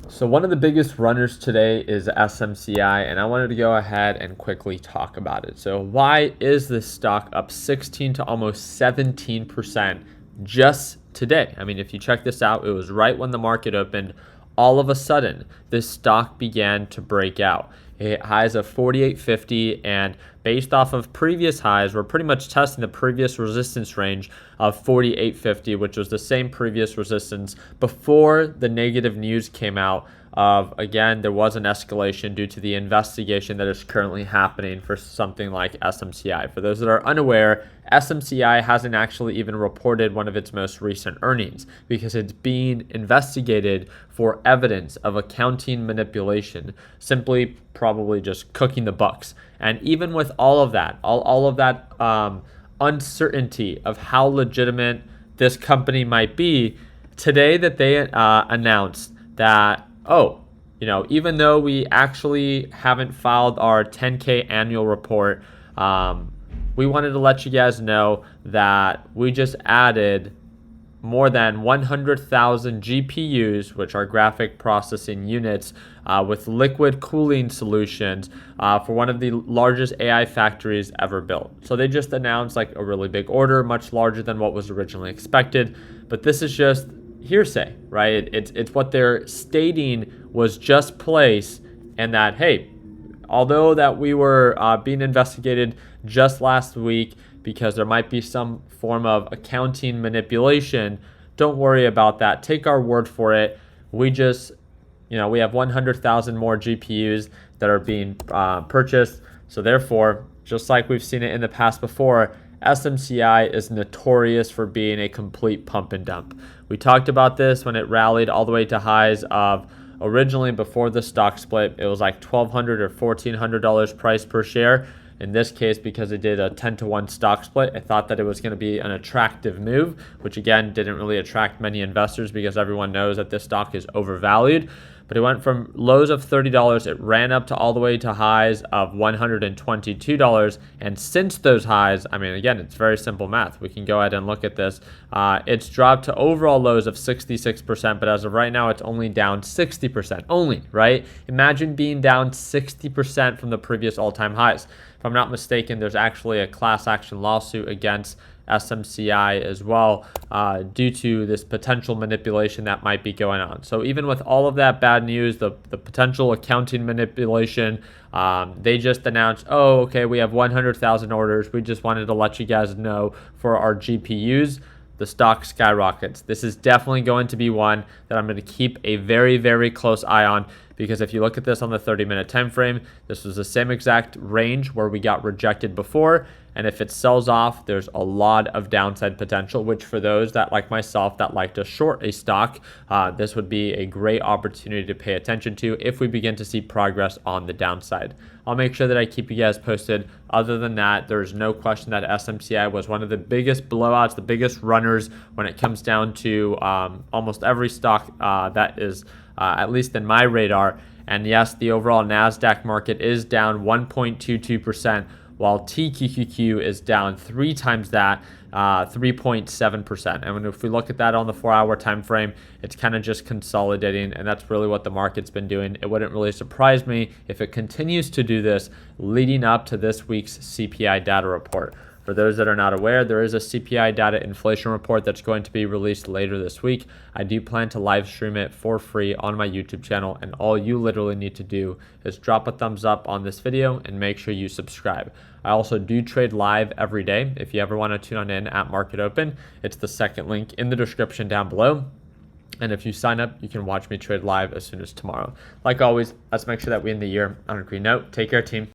So one of the biggest runners today is SMCI, and I wanted to go ahead and quickly talk about it. So why is this stock up 16 to almost 17% just today? I mean, if you check this out, it was right when the market opened. All of a sudden, this stock began to break out. It hit highs of 48.50, and based off of previous highs, we're pretty much testing the previous resistance range of 48.50, which was the same previous resistance before the negative news came out of, again, there was an escalation due to the investigation that is currently happening for something like SMCI. For those that are unaware, SMCI hasn't actually even reported one of its most recent earnings because it's being investigated for evidence of accounting manipulation, simply probably just cooking the books. And even with all of that, all of that uncertainty of how legitimate this company might be, today that they announced that, even though we actually haven't filed our 10K annual report, we wanted to let you guys know that we just added more than 100,000 GPUs, which are graphic processing units, with liquid cooling solutions for one of the largest AI factories ever built. So they just announced like a really big order, much larger than what was originally expected. But this is just hearsay, right? It's what they're stating was just placed, and that, hey, although that we were being investigated just last week because there might be some form of accounting manipulation, don't worry about that. Take our word for it. We just, we have 100,000 more GPUs that are being purchased. So therefore, just like we've seen it in the past before, SMCI is notorious for being a complete pump and dump. We talked about this when it rallied all the way to highs of, originally before the stock split, it was like $1,200 or $1,400 price per share. In this case, because it did a 10-to-1 stock split, I thought that it was going to be an attractive move, which again didn't really attract many investors because everyone knows that this stock is overvalued. But it went from lows of $30, it ran up to all the way to highs of $122. And since those highs, I mean, again, it's very simple math. We can go ahead and look at this. It's dropped to overall lows of 66%, but as of right now, it's only down 60%. Only, right? Imagine being down 60% from the previous all-time highs. If I'm not mistaken, there's actually a class action lawsuit against SMCI as well due to this potential manipulation that might be going on. So even with all of that bad news, the potential accounting manipulation, they just announced, oh, okay, we have 100,000 orders. We just wanted to let you guys know for our GPUs. The stock skyrockets. This is definitely going to be one that I'm going to keep a very, very close eye on, because if you look at this on the 30-minute time frame, this was the same exact range where we got rejected before. And if it sells off, there's a lot of downside potential, which for those that like myself that like to short a stock, this would be a great opportunity to pay attention to if we begin to see progress on the downside. I'll make sure that I keep you guys posted. Other than that, there's no question that SMCI was one of the biggest blowouts, the biggest runners when it comes down to almost every stock that is at least in my radar. And yes, the overall NASDAQ market is down 1.22%, while TQQQ is down 3 times that, 3.7%. And if we look at that on the 4-hour time frame, it's kind of just consolidating, and that's really what the market's been doing. It wouldn't really surprise me if it continues to do this leading up to this week's CPI data report. For those that are not aware, there is a CPI data inflation report that's going to be released later this week. I do plan to live stream it for free on my YouTube channel, and all you literally need to do is drop a thumbs up on this video and make sure you subscribe. I also do trade live every day. If you ever want to tune on in at Market Open, it's the second link in the description down below. And if you sign up, you can watch me trade live as soon as tomorrow. Like always, let's make sure that we end the year on a green note. Take care, team.